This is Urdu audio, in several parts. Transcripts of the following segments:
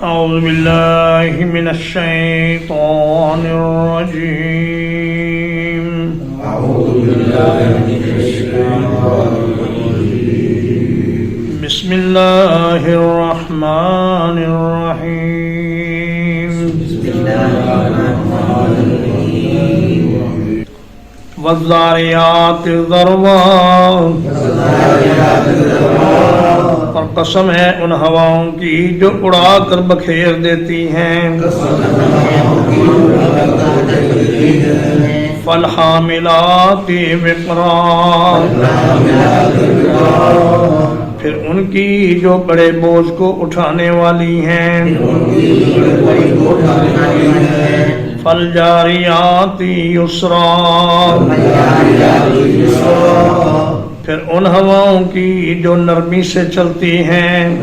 أعوذ بالله من الشيطان الرجيم. أعوذ بالله من الشيطان الرجيم. بسم الله الرحمن الرحيم. بسم الله الرحمن الرحيم. والذاريات ذروا. اور قسم ہے ان ہواؤں کی جو اڑا کر بکھیر دیتی ہیں. فالحاملات وقرا. پھر ان کی جو بڑے بوجھ کو اٹھانے والی ہیں. فالجاریات یسرا. پھر ان ہواؤں کی جو نرمی سے چلتی ہیں.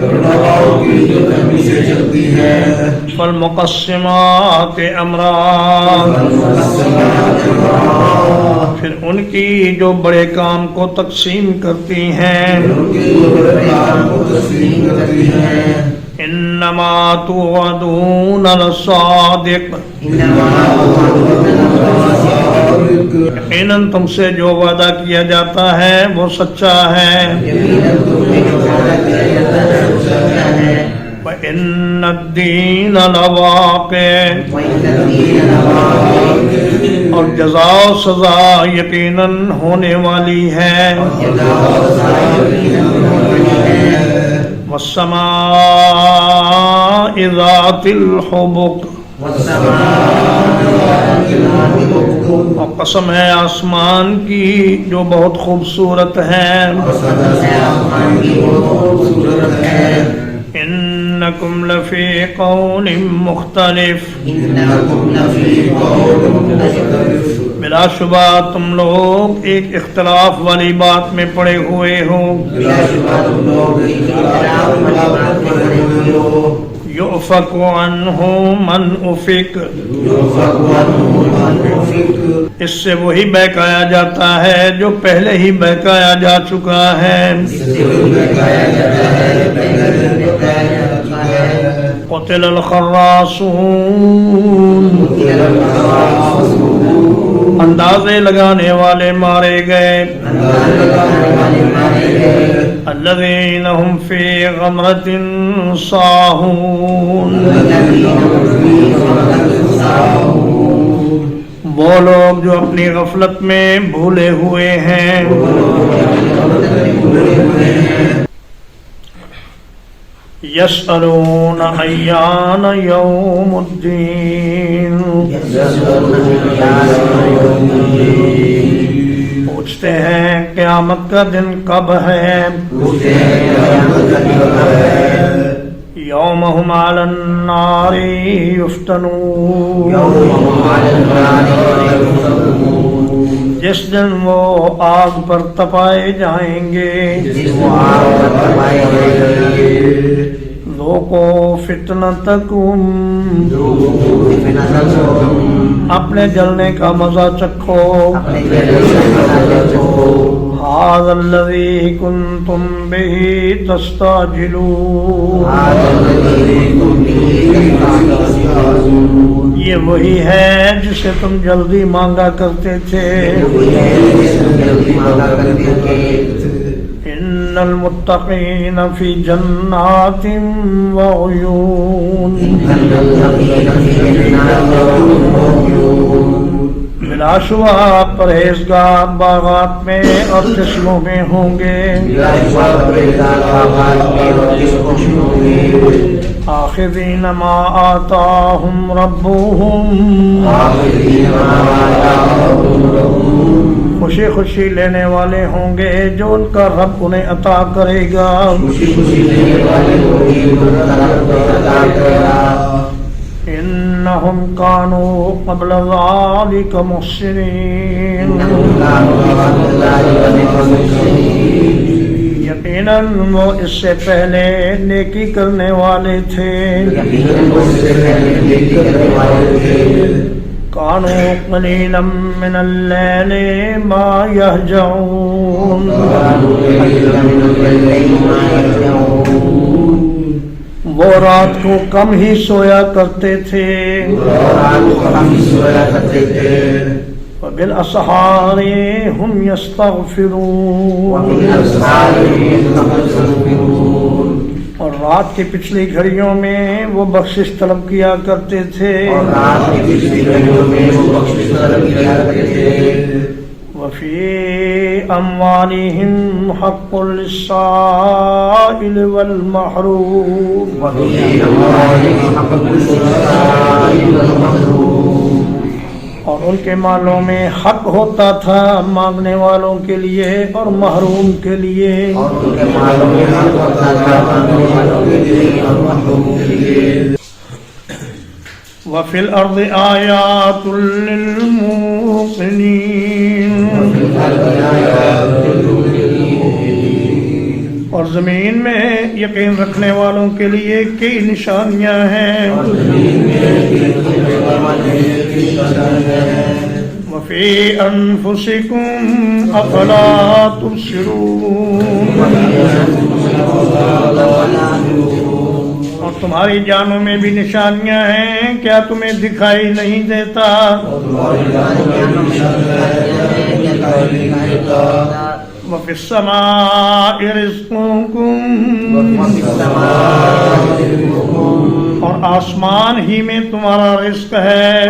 فالمقسمات امرا. پھر ان کی جو بڑے کام کو تقسیم کرتی ہیں. انما توعدون لصادق. یقیناً تم سے جو وعدہ کیا جاتا ہے وہ سچا ہے. وَإِنَّ الدِّينَ لَوَاقِعٌ. اور جزا و سزا یقیناً ہونے والی ہے. وَالسَّمَاءِ ذَاتِ الْحُبُكِ. اور قسم ہے آسمان کی جو بہت خوبصورت ہے. انکم لفی قول مختلف. بلا شبہ تم لوگ ایک اختلاف والی بات میں پڑے ہوئے ہو. یؤفک عنہ من افک. اس سے وہی بہکایا جاتا ہے جو پہلے ہی بہکایا جا چکا ہے. قتل الخراصون. اندازے لگانے والے مارے گئے. الذین هم فی غمرۃ ساہون. وہ لوگ جو اپنی غفلت میں بھولے ہوئے ہیں. یسألون ایان یوم الدین. پوچھتے ہیں قیامت کا دن کب ہے. یوم هم علی النار یفتنون. جس دن وہ آگ پر تپائے جائیں گے. ذوقوا فتنتکم. اپنے جلنے کا مزہ چکھو. ھذا الذی کنتم بہ تستعجلون. یہ وہی ہے جسے تم جلدی مانگا کرتے تھے. ان المتقین فی جنات وعیون. بلا شبہ پرہیزگار باغات میں اور چشموں میں ہوں گے. آخذین ما آتاہم ربہم. خوشی خوشی لینے والے ہوں گے جو ان کا رب انہیں عطا کرے گا. انہم کانوا قبل ذلک محسنین. یقیناً وہ اس سے پہلے نیکی کرنے والے تھے. کانوا قلیلا من اللیل ما یہجعون. وہ رات کو کم ہی سویا کرتے تھے وبالاسحار هم يستغفرون اور رات کی پچھلی گھڑیوں میں وہ بخشش طلب کیا کرتے تھے وفی اموالہم حق للسائل والمحروم اور ان کے مالوں میں حق ہوتا تھا مانگنے والوں کے لیے اور محروم کے لیے وفی الارض آیات للموقنین اور زمین میں یقین رکھنے والوں کے لیے کئی نشانیاں ہیں وفی انفسکم افلا تبصرون اور تمہاری جانوں میں بھی نشانیاں ہیں کیا تمہیں دکھائی نہیں دیتا وفی السماء رزقکم اور آسمان ہی میں تمہارا رزق ہے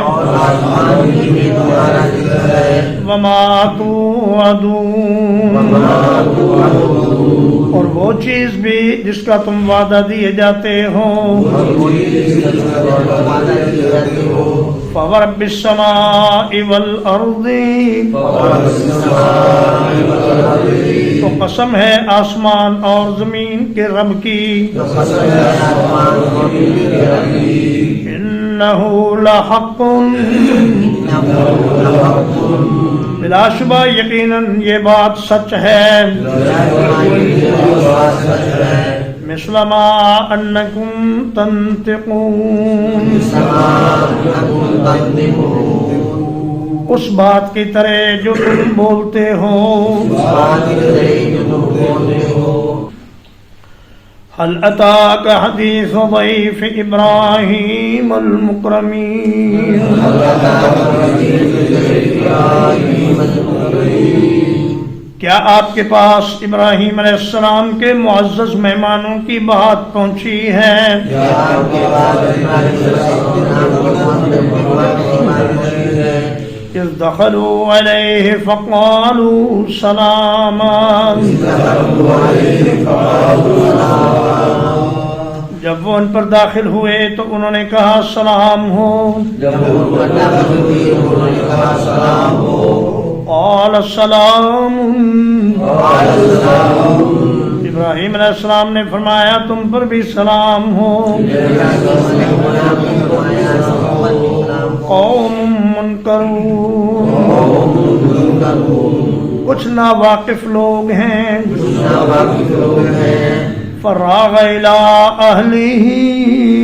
وما توعدون اور وہ چیز بھی جس کا تم وعدہ دیے جاتے ہو فورب السماء والارض تو قسم ہے آسمان اور زمین کے رب کی انہ لحق بلا شبہ یقیناً یہ بات سچ ہے مثل ما انکم تنطقون اس بات کی طرح جو تم بولتے ہو هل اتاك حدیث ضیف ابراہیم المکرمین کیا آپ کے پاس ابراہیم علیہ السلام کے معزز مہمانوں کی بات پہنچی ہے اذ دخلوا علیہ فقالوا سلاما جب وہ ان پر داخل ہوئے تو انہوں نے کہا سلام ہو قال السلام ابراہیم علیہ السلام نے فرمایا تم پر بھی سلام ہو قوم منکرون کچھ ناواقف لوگ ہیں فراغ الی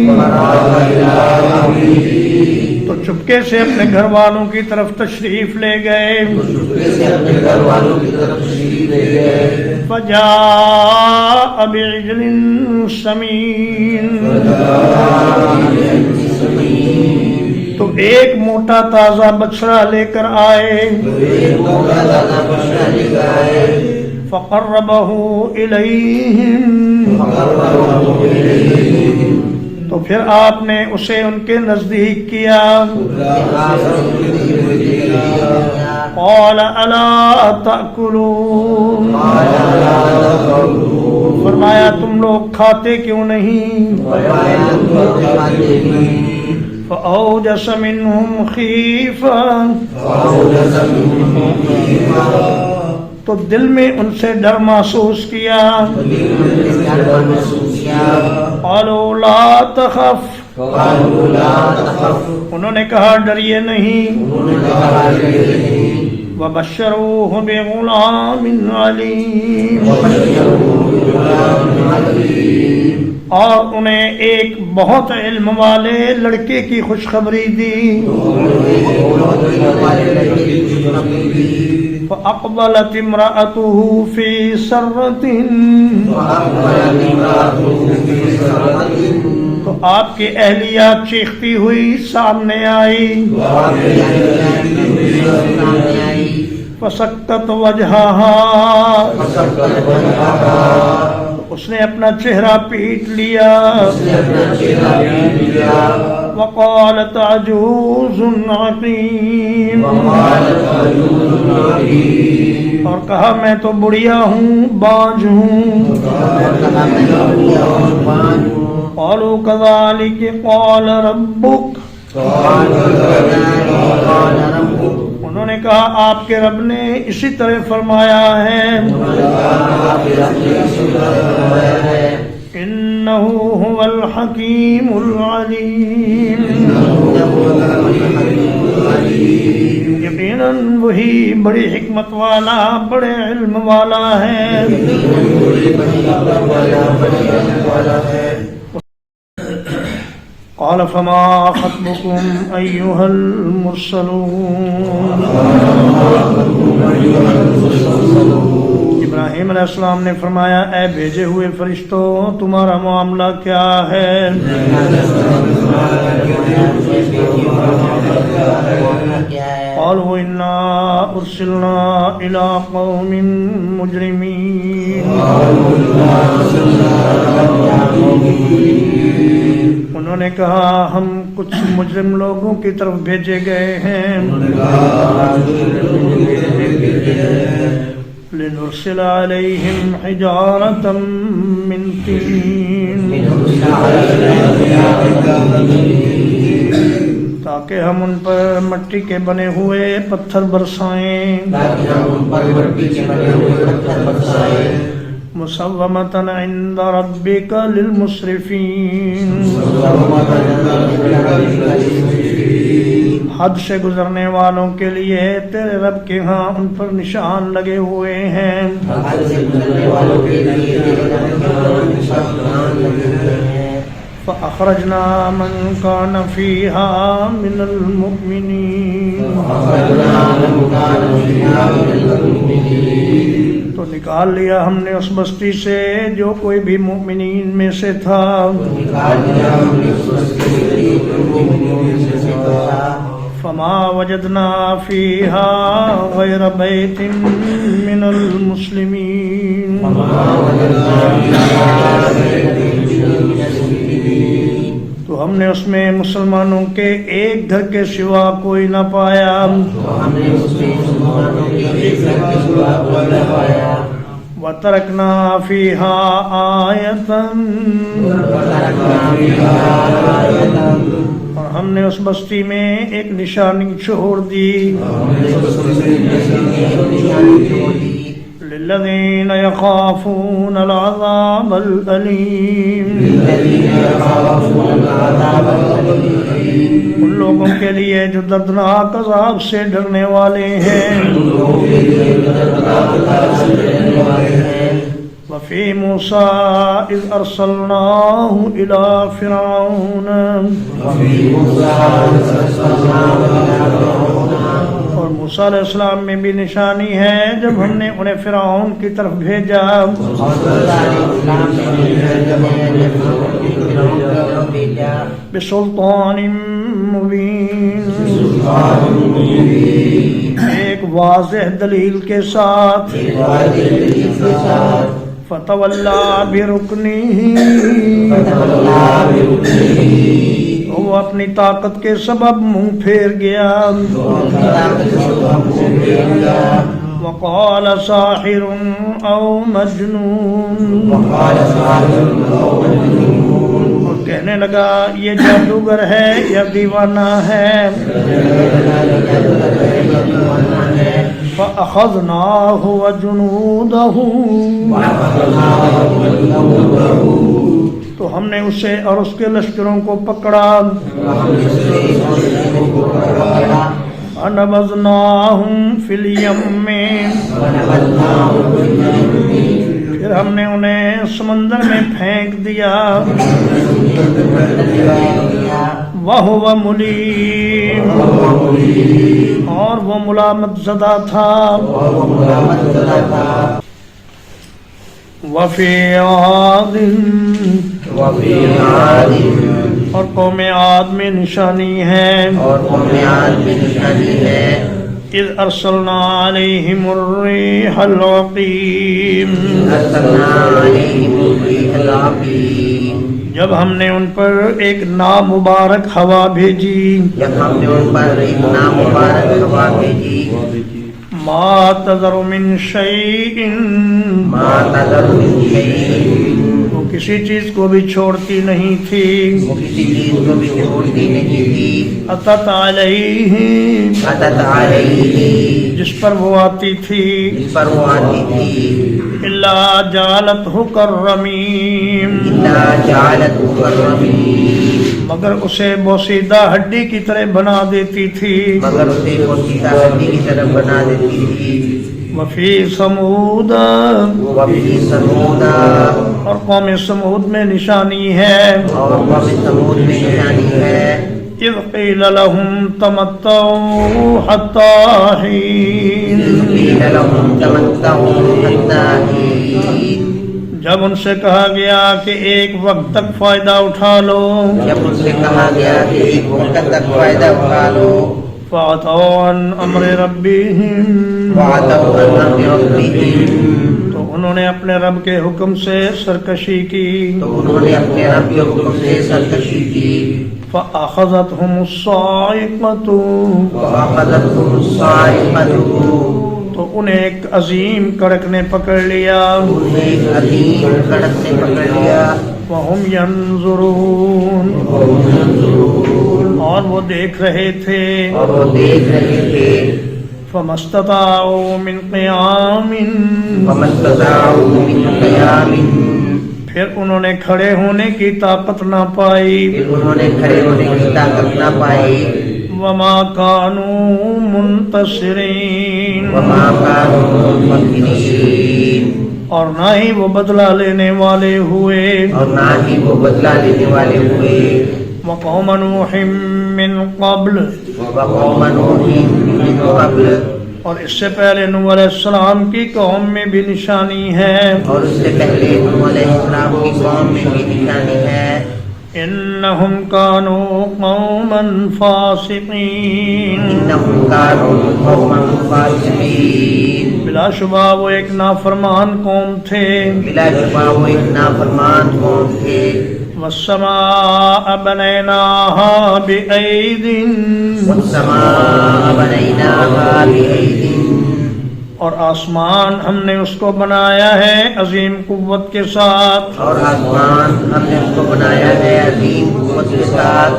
اہلہ تو چپکے سے اپنے گھر والوں کی طرف تشریف لے گئے فجاء بعجل سمین تو ایک موٹا تازہ بچڑا لے کر آئے فقربہ الیہم تو پھر آپ نے اسے ان کے نزدیک کیا قال الا تأکلون فرمایا تم لوگ کھاتے کیوں نہیں فأوجس منهم خیفہ تو دل میں ان سے ڈر محسوس کیا قالوا لا تخف انہوں نے کہا ڈریے نہیں وبشروه بغلام علیم اور انہیں ایک بہت علم والے لڑکے کی خوشخبری دی فأقبلت امرأته في سرة آپ کی اہلیہ چیختی ہوئی سامنے آئی فسکتت وجہہا اس نے اپنا چہرہ پیٹ لیا وقالت عجوز عقیم اور کہا میں تو بڑھیا ہوں بانجھ ہوں قالوا كذلك قال ربك انہوں نے کہا آپ کے رب نے اسی طرح فرمایا ہے انه هو الحکیم العلیم یقیناً وہی بڑی حکمت والا بڑے علم والا ہے قال فما خطبكم أيها المرسلون ابراہیم علیہ السلام نے فرمایا اے بھیجے ہوئے فرشتوں تمہارا معاملہ کیا ہے قالوا إنا أرسلنا إلى قوم مجرمين انہوں نے کہا ہم کچھ مجرم لوگوں کی طرف بھیجے گئے ہیں لنرسل علیہم حجارة من طین تاکہ ہم ان پر مٹی کے بنے ہوئے پتھر برسائیں مسومۃ عند ربک للمسرفین حد سے گزرنے والوں کے لیے تیرے رب کے ہاں ان پر نشان لگے ہوئے ہیں فأخرجنا من كان فيها من المؤمنين تو نکال لیا ہم نے اس بستی سے جو کوئی بھی مومنین میں سے تھا فما وجدنا فيها غير بيت من المسلمين تو ہم نے اس میں مسلمانوں کے ایک گھر کے سوا کوئی نہ پایا وَتَرَكْنَا فِيهَا آيَةً اور ہم نے اس بستی میں ایک نشانی چھوڑ دی للذین یخافون العذاب العلیم ان لوگوں کے لیے جو دردناک عذاب سے ڈرنے والے ہیں وفی موسیٰ اذ ارسلناہ الى فرعون اور موسیٰ علیہ السلام میں بھی نشانی ہے جب ہم نے انہیں فرعون کی طرف بھیجا بسلطان مبین ایک واضح دلیل کے ساتھ فتولا برکنہ تو وہ اپنی طاقت کے سبب منہ پھیر گیا وقال ساحر او مجنون اور کہنے لگا یہ جادوگر ہے یا دیوانہ ہے فأخذناه وجنوده تو ہم نے اسے اور اس کے لشکروں کو پکڑا فنبذناهم فی الیم پھر ہم نے انہیں سمندر میں پھینک دیا وَهُوَ مُلِيمٌ اور وہ ملامت زدہ تھا وَفِي عَادٍ اور قوم عاد میں نشانی ہے اور قوم عاد میں نشانی ہے اذ ارسلنا علیہم الریح العقیم ارسلنا علیہم الریح العقیم جب ہم نے ان پر ایک نامبارک ہوا بھیجی جب ہم نے ان پر ایک نامبارک ہوا بھیجی ما تذر من شیء ما تذر من شیء وہ کسی چیز کو بھی چھوڑتی نہیں تھی وہ کسی چیز کو بھی چھوڑتی نہیں تھی اتت علیہ اتت علیہ جس پر وہ آتی تھی جس پر وہ آتی تھی الا جعلتہ کررمیم الا جعلتہ کررمیم مگر اسے بوسیدہ ہڈی کی طرح بنا دیتی تھی مگر اسے بوسیدہ ہڈی کی طرح بنا دیتی تھی وفی سمود وفی سمود اور قوم سمود میں نشانی ہے اور قوم سمود میں نشانی ہے اذ قیل لهم تمتعوا حتی حین قیل لهم تمتعوا حتی حین جب ان سے کہا گیا کہ ایک وقت تک فائدہ اٹھا لو جب ان سے کہا گیا کہ ایک وقت تک فائدہ اٹھا لو فَعَتَوْا عَنْ أَمْرِ رَبِّهِمْ وَعَتَوْا عَنْ أَمْرِ رَبِّهِمْ تو انہوں نے اپنے رب کے حکم سے سرکشی کی تو انہوں نے اپنے رب کے حکم سے سرکشی کی فَأَخَذَتْهُمُ الصَّاعِقَةُ وَأَخَذَتْهُمُ الصَّاعِقَةُ تو انہیں ایک عظیم کڑک نے پکڑ لیا انہیں ایک عظیم کڑک نے پکڑ لیا وَهُمْ يَنظُرُونَ اور وہ دیکھ رہے تھے اور وہ دیکھ رہے تھے فَمَا اسْتَطَاعُوا مِنْ قِيَامٍ وَمَا اسْتَطَاعُوا مِنْ قِيَامٍ پھر انہوں نے کھڑے ہونے کی طاقت نہ پائی پھر انہوں نے کھڑے ہونے کی طاقت نہ پائی وَمَا كَانُوا مُنْتَصِرِينَ وَمَا كَانُوا مُنْتَصِرِينَ اور نہ ہی وہ بدلہ لینے والے ہوئے اور نہ ہی وہ بدلہ لینے والے ہوئے وَقَوْمَ نُوحٍ مِّن قَبْلِ وَقَوْمَ نُوحٍ مِّن قَبْلِ اور اس سے پہلے نوح علیہ السلام کی قوم میں بھی نشانی ہے اور اس سے پہلے نوح علیہ السلام کی قوم میں بھی نشانی ہے انہم کانوا قوما فاسقین انہم کانوا قوما فاسقین بلا شبہ وہ ایک نافرمان قوم تھے بلا شبہ وہ ایک نافرمان قوم تھے والسماء بنیناہا بأید والسماء بنیناہا بأید اور آسمان ہم نے اس کو بنایا ہے عظیم قوت کے ساتھ اور آسمان ہم نے اس کو بنایا ہے عظیم قوت کے ساتھ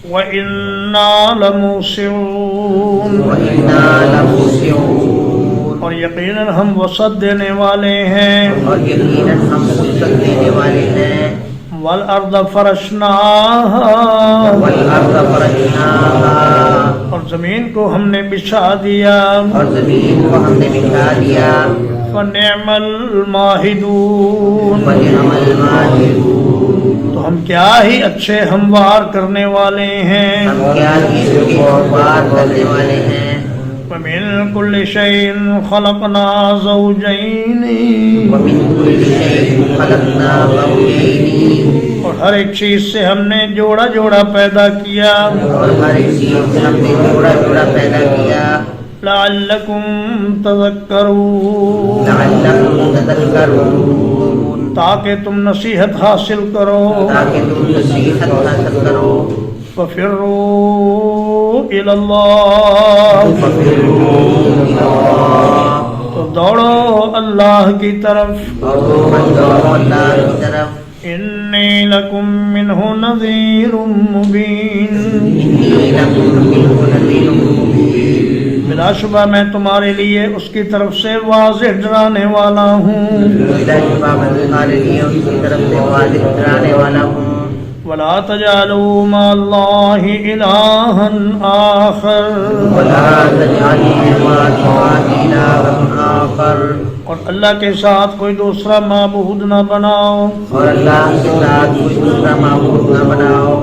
وَإِنَّا لَمُوسِعُونَ وَإِنَّا لَمُوسِعُونَ اور یقیناً ہم وسعت دینے والے ہیں اور یقیناً ہم وسعت دینے والے ہیں وَالْأَرْضَ فَرَشْنَاهَا وَالْأَرْضَ فَرَشْنَاهَا اور زمین کو ہم نے بچھا دیا اور زمین کو ہم نے بچھا دیا فَنِعْمَ الْمَاهِدُونَ وَنِعْمَ الْمَاهِدُونَ تو ہم کیا ہی اچھے ہموار کرنے والے ہیں ہم کیا ہی اچھے ہموار کرنے والے ہیں وَمِن كُلِّ شَيْءٍ خَلَقْنَا زَوْجَيْنِ وَمِن كُلِّ شَيْءٍ خَلَقْنَا زَوْجَيْنِ اور ہر ایک چیز سے ہم نے جوڑا جوڑا پیدا کیا اور ہر ایک چیز سے ہم نے جوڑا جوڑا پیدا کیا لَعَلَّكُمْ تَذَكَّرُونَ لَعَلَّكُمْ تَذَكَّرُونَ تاکہ تم نصیحت حاصل کرو تاکہ تم نصیحت حاصل کرو فَفِرُّوا إِلَى اللَّهِ تو دوڑو اللہ کی طرف اور دوڑو اللہ کی طرف إِنِّي لَكُمْ مِنْهُ نَذِيرٌ مُبِينٌ إِنِّي لَكُمْ مِنْهُ نَذِيرٌ مُبِينٌ بلا شبہ میں تمہارے لیے اس کی طرف سے واضح ڈرانے والا ہوں بلا شبہ میں تمہارے لیے اس کی طرف سے واضح ڈرانے والا ہوں وَلَا تَجْعَلُوا مَعَ اللَّهِ إِلَٰهًا آخَرَ وَلَا تَجْعَلُوا مَعَ اللَّهِ إِلَٰهًا آخَرَ اور اللہ کے ساتھ کوئی دوسرا معبود نہ بناؤ اور اللہ کے ساتھ کوئی دوسرا معبود نہ بناؤ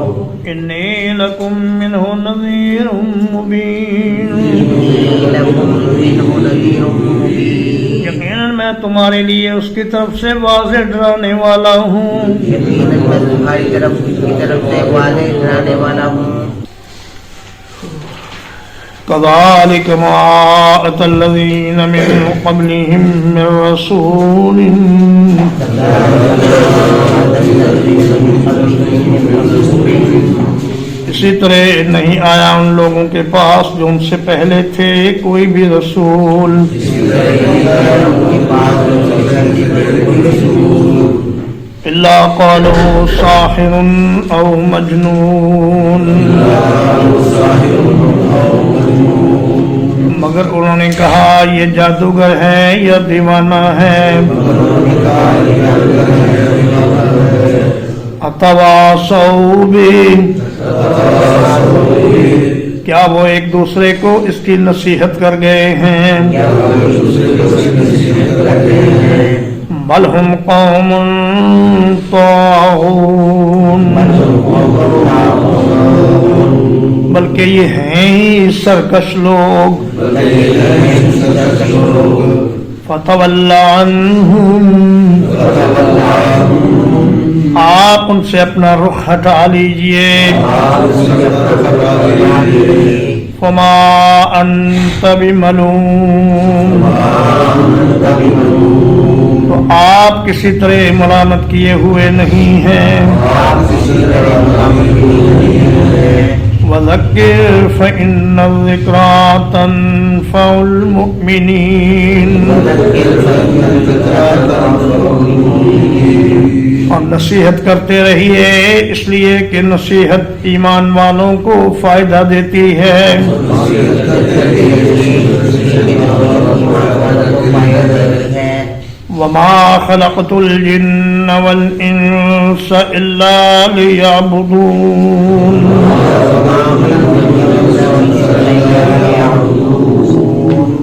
إِنِّي لَكُمْ مِنْهُ نَذِيرٌ مُبِينٌ إِنِّي لَكُمْ مِنْهُ نَذِيرٌ مُبِينٌ یقیناً میں تمہارے لیے اس کی طرف سے واضح ڈرانے والا ہوں. یقیناً میں تمہاری طرف کی طرف سے واضح ڈرانے والا ہوں. كذلك ما أتى الذين من قبلهم من رسول اسی طرح نہیں آیا ان لوگوں کے پاس جو ان سے پہلے تھے کوئی بھی رسول إلا قالوا ساحر أو مجنون مگر انہوں نے کہا یہ جادوگر ہے یا دیوانہ ہے. اتواصوا به کیا وہ ایک دوسرے کو اس کی نصیحت کر گئے ہیں. بل ہم قوم طاغون بلکہ یہ ہیں ہی سرکش لوگ. فتول عنہم آپ ان سے اپنا رخ ہٹا لیجئے. فما انت بملوم تو آپ کسی طرح ملامت کیے ہوئے نہیں ہیں. وذکر فإن الذکریٰ تنفع المؤمنین اور نصیحت کرتے رہیے اس لیے کہ نصیحت ایمان والوں کو فائدہ دیتی ہے. وما خلقت الجن والانس الا ليعبدون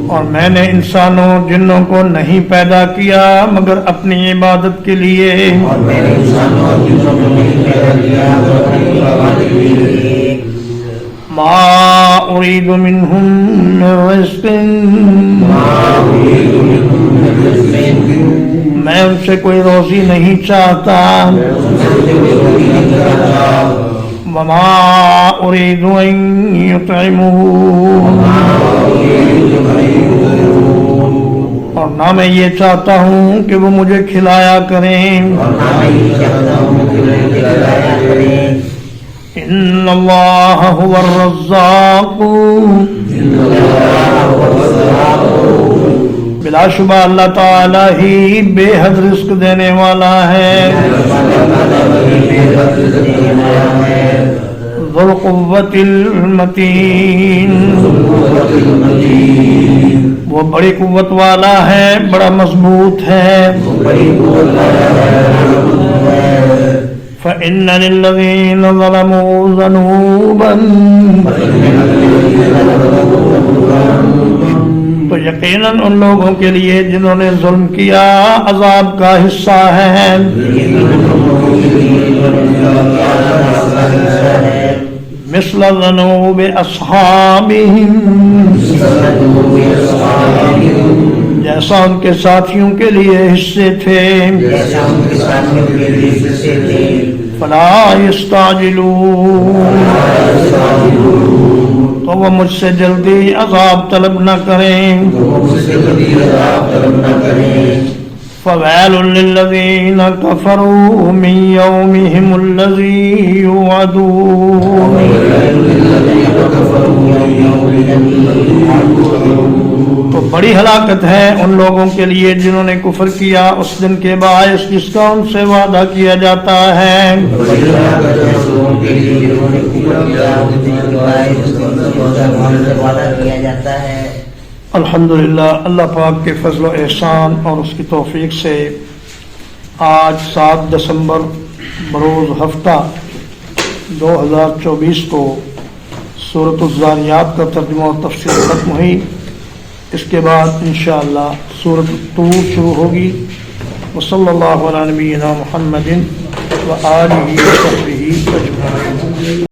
اور میں نے انسانوں جنوں کو نہیں پیدا کیا مگر اپنی عبادت کے لیے. ما اريد منهم من رزق میں ان سے کوئی روزی نہیں چاہتا. وما اريد ان يطعمون اور نہ میں یہ چاہتا ہوں کہ وہ مجھے کھلایا کریں. ان اللہ هو الرزاق بلا شبہ اللہ تعالی ہی بے حد رزق دینے والا ہے. ذو القوة المتین وہ بڑی قوت والا ہے بڑا مضبوط ہے. فإن للذین ظلموا ذنوبا تو یقیناً ان لوگوں کے لیے جنہوں نے ظلم کیا عذاب کا حصہ ہے. مثل ذنوب اصحابہم جیسا ان کے ساتھیوں کے لیے حصے تھے. فلا یستعجلون تو وہ مجھ سے جلدی عذاب طلب نہ کریں. فویل للذین کفروا من یومہم الذی یوعدون تو بڑی ہلاکت ہے ان لوگوں کے لیے جنہوں نے کفر کیا اس دن کے باعث جس کا ان سے وعدہ کیا جاتا ہے. الحمدللہ اللہ پاک کے فضل و احسان اور اس کی توفیق سے آج 7 دسمبر بروز ہفتہ 2024 کو سورۃ الذاریات کا ترجمہ اور تفسیر ختم ہوئی. اس کے بعد انشاءاللہ سورۃ الطور شروع ہوگی. وصلی اللہ علی نبینا محمد وآلہ وصحبہ اجمعین.